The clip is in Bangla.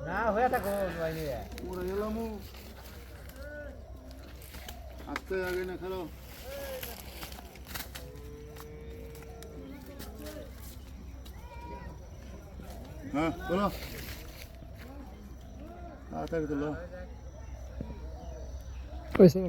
না হয়ে থাকো বাইরে উড়ে গেলাম আস্তে আগে না খেলো হ্যাঁ বলো তাড়াতাড়ি তোলো পয়সা